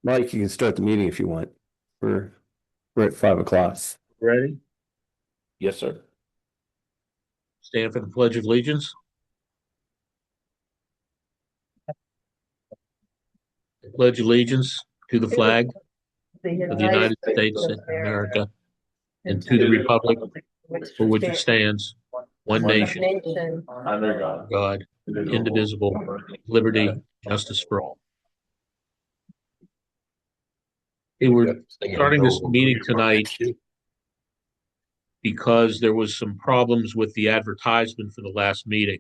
Mike, you can start the meeting if you want. We're at 5 o'clock. Ready? Yes, sir. Stand for the Pledge of Allegiance. I pledge allegiance to the flag of the United States of America and to the republic for which it stands, one nation, Under God. God, indivisible, liberty, justice for all. Hey, we're starting this meeting tonight because there was some problems with the advertisement for the last meeting.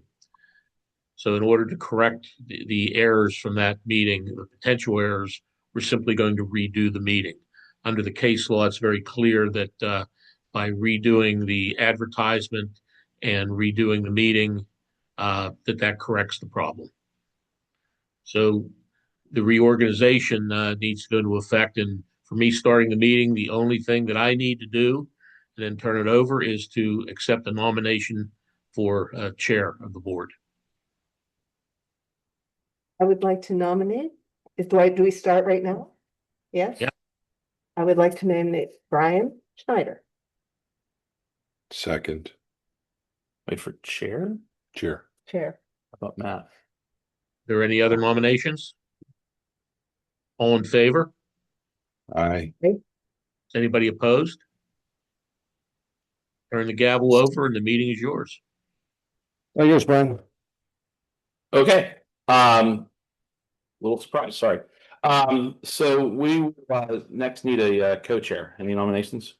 So in order to correct the errors from that meeting, the potential errors, we're simply going to redo the meeting. Under the case law, it's very clear that by redoing the advertisement and redoing the meeting, that corrects the problem. So the reorganization needs to go into effect. And for me, starting the meeting, the only thing that I need to do and then turn it over is to accept the nomination for chair of the board. I would like to nominate, do we start right now? Yes? Yeah. I would like to nominate Brian Schneider. Second. Wait for chair? Chair. Chair. How about Matt? Are there any other nominations? All in favor? Aye. Is anybody opposed? Turn the gavel over and the meeting is yours. Oh, yours, Brian. Okay. Little surprise, sorry. So we next need a co-chair. Any nominations?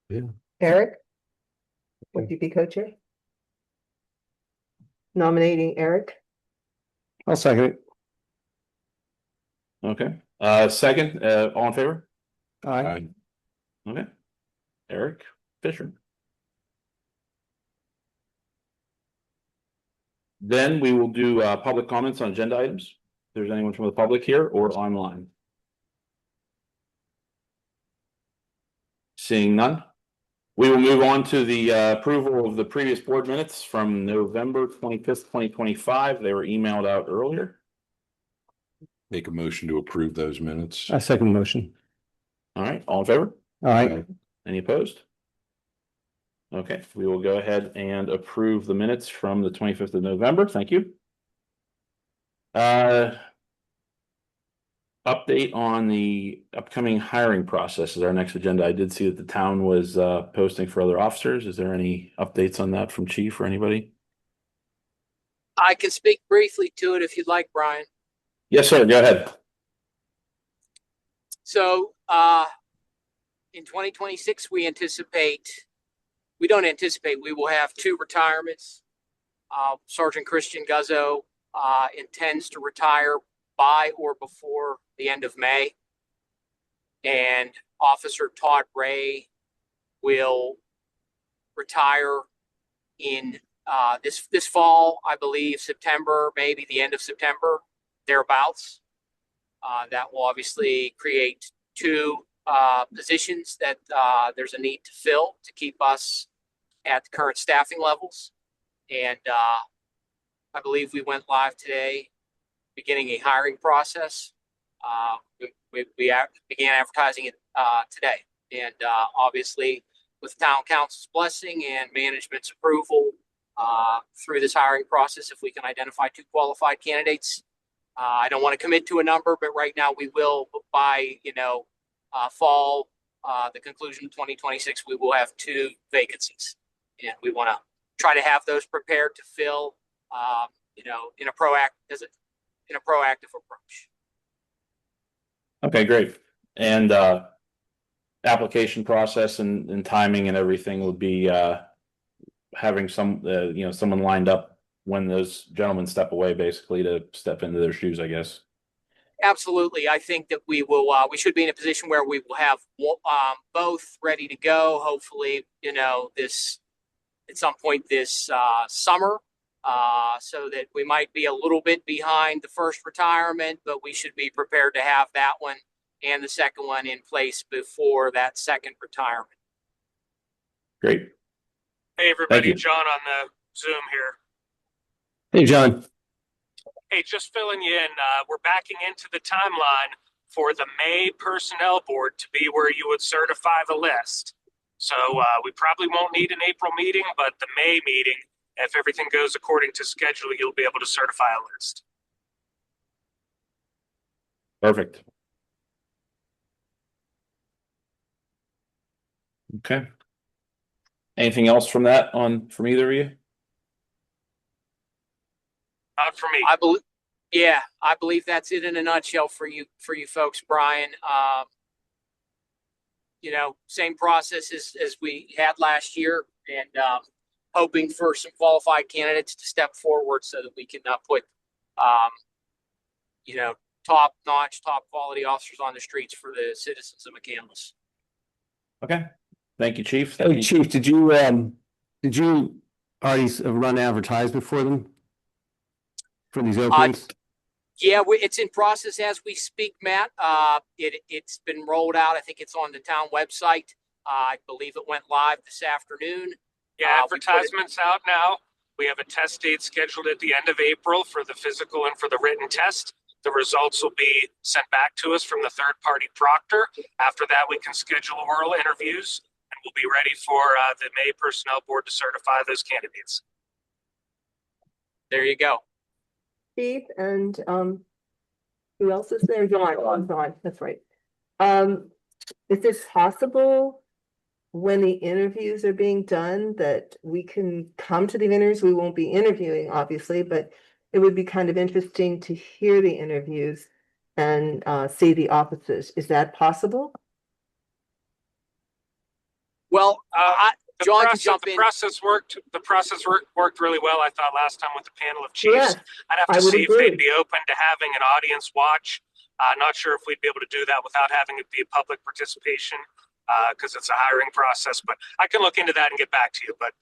Yeah. Eric? Would you be co-chair? Nominating Eric? I'll second it. Okay. Second, all in favor? Aye. Okay. Eric Fisher. Then we will do public comments on agenda items. If there's anyone from the public here or online. Seeing none. We will move on to the approval of the previous board minutes from November 25th, 2025. They were emailed out earlier. Make a motion to approve those minutes. I second the motion. All right, all in favor? Aye. Any opposed? Okay, we will go ahead and approve the minutes from the 25th of November. Thank you. Update on the upcoming hiring process is our next agenda. I did see that the town was posting for other officers. Is there any updates on that from chief or anybody? I can speak briefly to it if you'd like, Brian. Yes, sir. Go ahead. So in 2026, we don't anticipate we will have 2 retirements. Sergeant Christian Guzzo intends to retire by or before the end of May. And Officer Todd Ray will retire in this fall, I believe, September, maybe the end of September, thereabouts. That will obviously create 2 positions that there's a need to fill to keep us at the current staffing levels. And I believe we went live today, beginning a hiring process. We began advertising it today. And obviously, with town council's blessing and management's approval through this hiring process, if we can identify 2 qualified candidates, I don't want to commit to a number, but right now we will, by fall, the conclusion of 2026, we will have 2 vacancies, and we want to try to have those prepared to fill, in a proactive approach. Okay, great. And application process and timing and everything will be having someone lined up when those gentlemen step away, basically to step into their shoes, I guess. Absolutely. I think that we should be in a position where we will have both ready to go. Hopefully, at some point this summer, so that we might be a little bit behind the first retirement, but we should be prepared to have that one and the second one in place before that second retirement. Great. Hey, everybody, John on the Zoom here. Hey, John. Hey, just filling you in, we're backing into the timeline for the May Personnel Board to be where you would certify the list. So we probably won't need an April meeting, but the May meeting, if everything goes according to schedule, you'll be able to certify a list. Perfect. Okay. Anything else from that from either of you? Not for me. I believe that's it in a nutshell for you folks, Brian. Same process as we had last year, and hoping for some qualified candidates to step forward so that we can put, top-notch, top-quality officers on the streets for the citizens of McCandless. Okay. Thank you, Chief. Hey, Chief, did you already run advertisement for them? For these openings? Yeah, it's in process as we speak, Matt. It's been rolled out. I think it's on the town website. I believe it went live this afternoon. Yeah, advertisement's out now. We have a test date scheduled at the end of April for the physical and for the written test. The results will be sent back to us from the third-party proctor. After that, we can schedule oral interviews, and we'll be ready for the May Personnel Board to certify those candidates. There you go. Steve and who else is there? John, that's right. Is it possible when the interviews are being done that we can come to the interviews? We won't be interviewing, obviously, but it would be kind of interesting to hear the interviews and see the officers. Is that possible? Well, John can jump in. The process worked really well, I thought, last time with the panel of chiefs. Yes, I'd have I to would see if agree. they'd be open to having an audience watch. Not sure if we'd be able to do that without having it be public participation, because it's a hiring process. But I can look into that and get back to you. But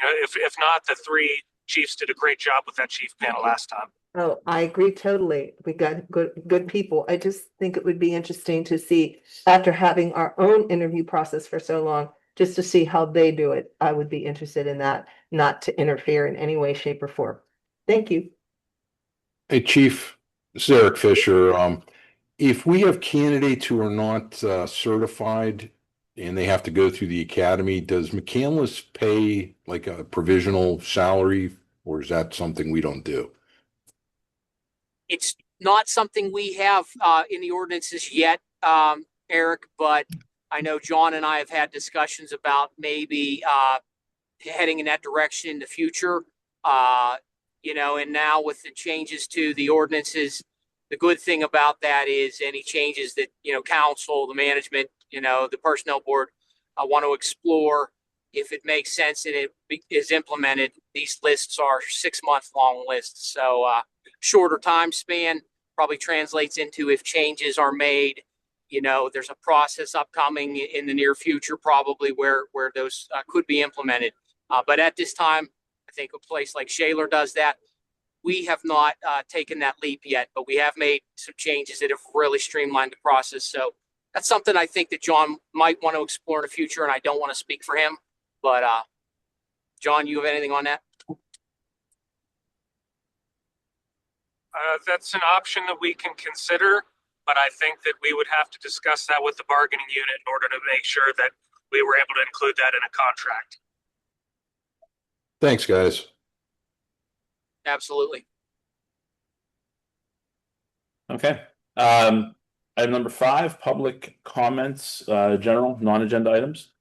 if not, the three chiefs did a great job with that chief panel last time. Oh, I agree totally. We got good people. I just think it would be interesting to see, after having our own interview process for so long, just to see how they do it. I would be interested in that, not to interfere in any way, shape, or form. Thank you. Hey, Chief, this is Eric Fisher. If we have candidates who are not certified and they have to go through the academy, does McCandless pay like a provisional salary, or is that something we don't do? It's not something we have in the ordinances yet, Eric, but I know John and I have had discussions about maybe heading in that direction in the future. And now with the changes to the ordinances, the good thing about that is any changes that, council, the management, the personnel board want to explore, if it makes sense and it is implemented. These lists are 6-month long lists. So shorter time span probably translates into, if changes are made, there's a process upcoming in the near future, probably where those could be implemented. But at this time, I think a place like Shaler does that. We have not taken that leap yet, but we have made some changes that have really streamlined the process. So that's something I think that John might want to explore in the future, and I don't want to speak for him. But John, you have anything on that? That's an option that we can consider, but I think that we would have to discuss that with the bargaining unit in order to make sure that we were able to include that in a contract. Thanks, guys. Absolutely. Okay. Item number 5, public comments, general non-agenda items.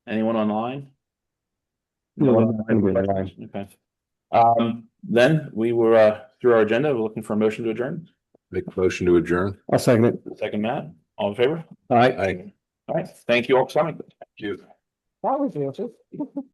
Anyone online? No, I'm good. Okay. Then we were through our agenda. We're looking for a motion to adjourn. Make a motion to adjourn. I'll second it. Second, Matt. All in favor? All right. Aye. All right. Thank you all for coming. Thank you. That was the answer.